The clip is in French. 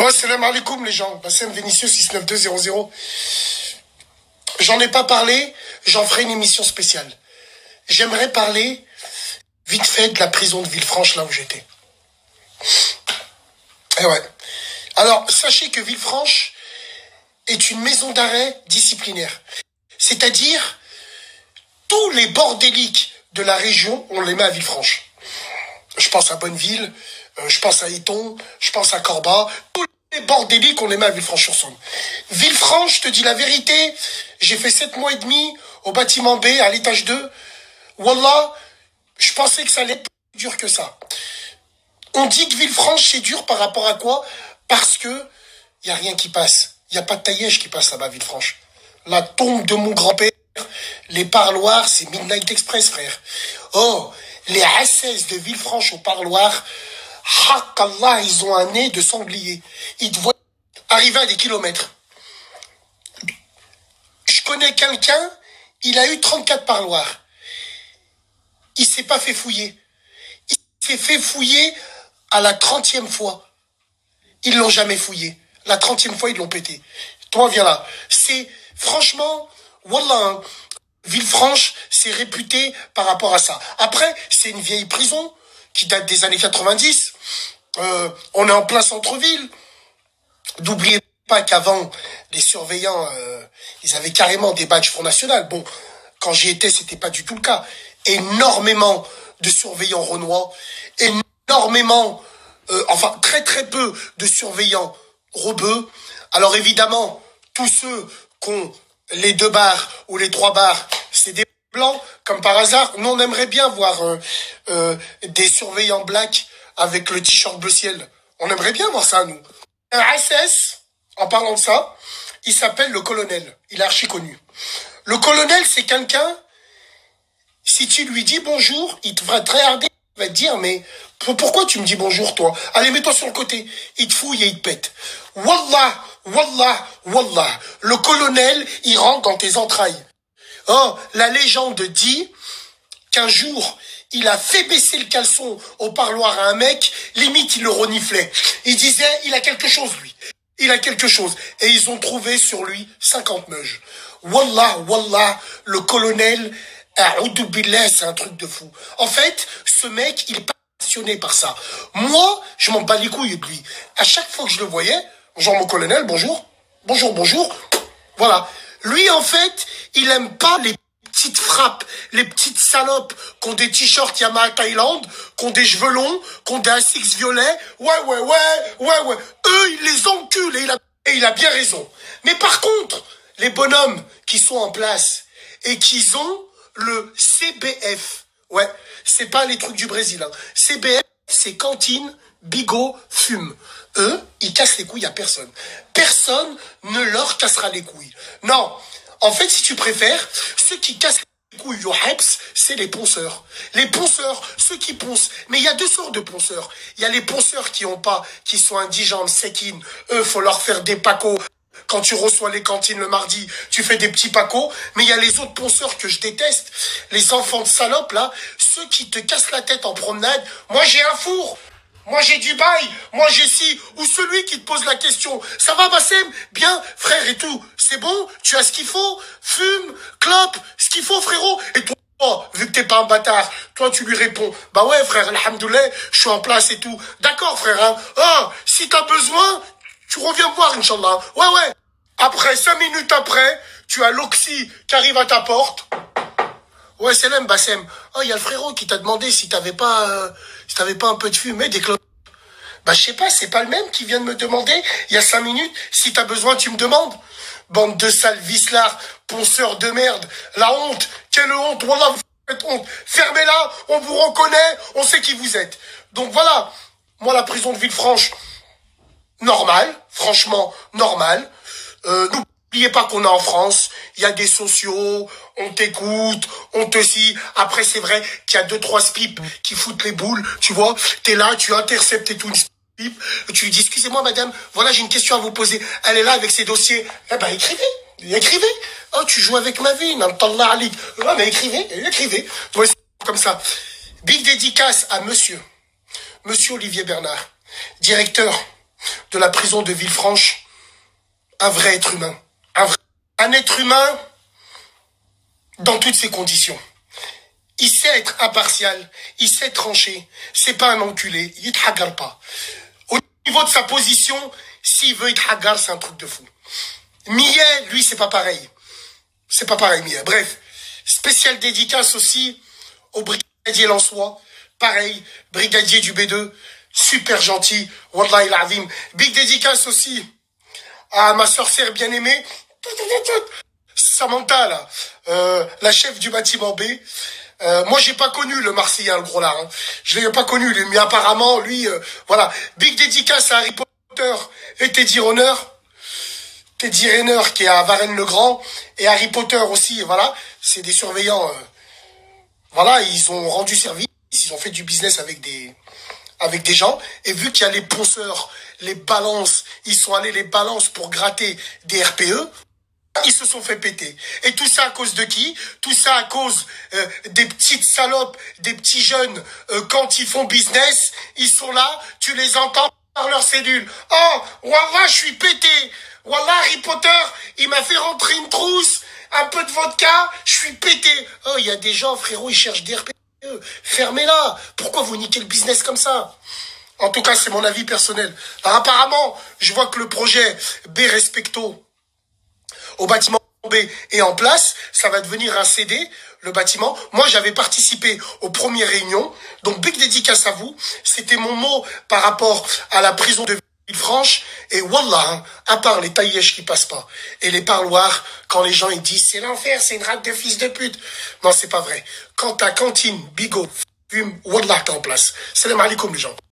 Ouais, salam alaikum les gens. Bassem Vénitieux 69200. J'en ai pas parlé, j'en ferai une émission spéciale. J'aimerais parler vite fait de la prison de Villefranche, là où j'étais. Et ouais. Alors, sachez que Villefranche est une maison d'arrêt disciplinaire. C'est-à-dire, tous les bordéliques de la région, on les met à Villefranche. Je pense à Bonneville, je pense à Eton, je pense à Corba. Tous les bordéliques, on les met à Villefranche-sur-Saône. Villefranche, je te dis la vérité, j'ai fait 7 mois et demi au bâtiment B, à l'étage 2. Wallah, je pensais que ça allait être plus dur que ça. On dit que Villefranche, c'est dur par rapport à quoi? Parce que il n'y a rien qui passe. Il n'y a pas de taillège qui passe là-bas, Villefranche. La tombe de mon grand-père, les parloirs, c'est Midnight Express, frère. Oh, les Hasses de Villefranche au parloir, Allah, ils ont un nez de sanglier. Ils te voient arriver à des kilomètres. Je connais quelqu'un, il a eu 34 parloirs. Il s'est pas fait fouiller. Il s'est fait fouiller à la 30e fois. Ils l'ont jamais fouillé. La 30e fois, ils l'ont pété. Toi, viens là. C'est, franchement, wallah, hein, Villefranche, c'est réputé par rapport à ça. Après, c'est une vieille prison qui date des années 90. On est en plein centre-ville. N'oubliez pas qu'avant, les surveillants, ils avaient carrément des badges Front National. Bon, quand j'y étais, c'était pas du tout le cas. Énormément de surveillants renois, énormément, enfin très très peu de surveillants rebeux. Alors évidemment, tous ceux qui ont les 2 bars ou les 3 bars, c'est des blancs, comme par hasard. Nous, on aimerait bien voir des surveillants blacks avec le t-shirt bleu ciel. On aimerait bien voir ça, nous. Un SS, en parlant de ça, il s'appelle le colonel. Il est archi connu. Le colonel, c'est quelqu'un, si tu lui dis bonjour, il te va te regarder, il va te dire, mais pourquoi tu me dis bonjour, toi? Allez, mets-toi sur le côté. Il te fouille et il te pète. Wallah, wallah, wallah. Le colonel, il rentre dans tes entrailles. Oh, la légende dit qu'un jour, il a fait baisser le caleçon au parloir à un mec, limite il le reniflait. Il disait, il a quelque chose lui. Il a quelque chose. Et ils ont trouvé sur lui 50 meuges. Wallah, wallah, le colonel, a'oudou billah, c'est un truc de fou. En fait, ce mec, il est passionné par ça. Moi, je m'en bats les couilles de lui. À chaque fois que je le voyais, genre mon colonel, bonjour, bonjour, bonjour. Voilà. Lui, en fait, il aime pas les petites frappes, les petites salopes qui ont des t-shirts Yamaha Thaïlande, qui ont des cheveux longs, qui ont des ASICS violets. Ouais. Eux, ils les enculent et il a bien raison. Mais par contre, les bonhommes qui sont en place et qui ont le CBF, ouais, c'est pas les trucs du Brésil, hein. CBF, c'est cantine, bigot, fume. Eux, ils cassent les couilles à personne. Personne ne leur cassera les couilles. Non. En fait, si tu préfères, ceux qui cassent les couilles au Heps, c'est les ponceurs. Les ponceurs, ceux qui poncent. Mais il y a 2 sortes de ponceurs. Il y a les ponceurs qui sont indigents, séquines. Eux, faut leur faire des pacos. Quand tu reçois les cantines le mardi, tu fais des petits pacos. Mais il y a les autres ponceurs que je déteste. Les enfants de salopes, là. Ceux qui te cassent la tête en promenade. Moi, j'ai un four. Moi, j'ai du bail. Moi, j'ai ci. Ou celui qui te pose la question. Ça va, Bassem? Bien, frère et tout. C'est bon? Tu as ce qu'il faut? Fume, clope, ce qu'il faut, frérot. Et toi, vu que t'es pas un bâtard, toi, tu lui réponds. Bah ouais, frère, alhamdoulilah, je suis en place et tout. D'accord, frère, hein? Ah, si t'as besoin, tu reviens me voir, Inch'Allah. Ouais. Après, 5 minutes après, tu as l'oxy qui arrive à ta porte. Ouais, c'est l'homme, Bassem. Oh, il y a le frérot qui t'a demandé si t'avais pas un peu de fumée, des clopes. Bah, je sais pas, c'est pas le même qui vient de me demander, il y a 5 minutes, si t'as besoin, tu me demandes. Bande de sales vislards, ponceurs de merde, la honte, quelle honte, wallah, vous faites honte. Fermez-la, on vous reconnaît, on sait qui vous êtes. Donc voilà, moi, la prison de Villefranche, normal, franchement, normal. N'oubliez pas qu'on est en France, il y a des sociaux, on t'écoute, on te scie. Après, c'est vrai qu'il y a 2-3 spipes qui foutent les boules, tu vois. T'es là, tu interceptes et tout une spipe. Tu lui dis, excusez-moi, madame, voilà, j'ai une question à vous poser. Elle est là avec ses dossiers. Eh ben, écrivez. Oh, tu joues avec ma vie, n'imtallah alik. Ouais, mais écrivez. Ouais, c'est comme ça. Big dédicace à monsieur Olivier Bernard, directeur de la prison de Villefranche, un vrai être humain. Un être humain dans toutes ses conditions. Il sait être impartial, il sait trancher. C'est pas un enculé, il te hagarde pas. Au niveau de sa position, s'il veut être hagarde, c'est un truc de fou. Millet, lui, c'est pas pareil. C'est pas pareil, Millet. Bref, spécial dédicace aussi au brigadier Lançois. Pareil, brigadier du B2, super gentil. Wallah il azim. Big dédicace aussi à ma sorcière bien-aimée, Samantha, là, la chef du bâtiment B. Moi, j'ai pas connu le Marseillais, le gros lard. Hein. Je l'ai pas connu, mais apparemment, lui, voilà. Big dédicace à Harry Potter et Teddy Riner. Teddy Riner qui est à Varennes-le-Grand. Et Harry Potter aussi, voilà. C'est des surveillants. Voilà, ils ont rendu service. Ils ont fait du business avec des gens. Et vu qu'il y a les ponceurs, les balances, ils sont allés les balances pour gratter des RPE. Ils se sont fait péter. Et tout ça à cause de qui? Tout ça à cause des petites salopes, des petits jeunes. Quand ils font business, ils sont là, tu les entends par leur cellule. Oh, wallah, je suis pété. Wallah, Harry Potter, il m'a fait rentrer une trousse, un peu de vodka, je suis pété. Oh, il y a des gens, frérot, ils cherchent des RPE. Fermez-la. Pourquoi vous niquez le business comme ça? En tout cas, c'est mon avis personnel. Alors, apparemment, je vois que le projet B Respecto au bâtiment B est en place. Ça va devenir un CD, le bâtiment. Moi, j'avais participé aux premières réunions. Donc, big dédicace à vous. C'était mon mot par rapport à la prison de Villefranche. Et wallah, hein, à part les taillèches qui passent pas et les parloirs, quand les gens ils disent c'est l'enfer, c'est une rate de fils de pute. Non, c'est pas vrai. Quand ta cantine, bigot, fume, wallah, t'es en place. Salam alaikum les gens.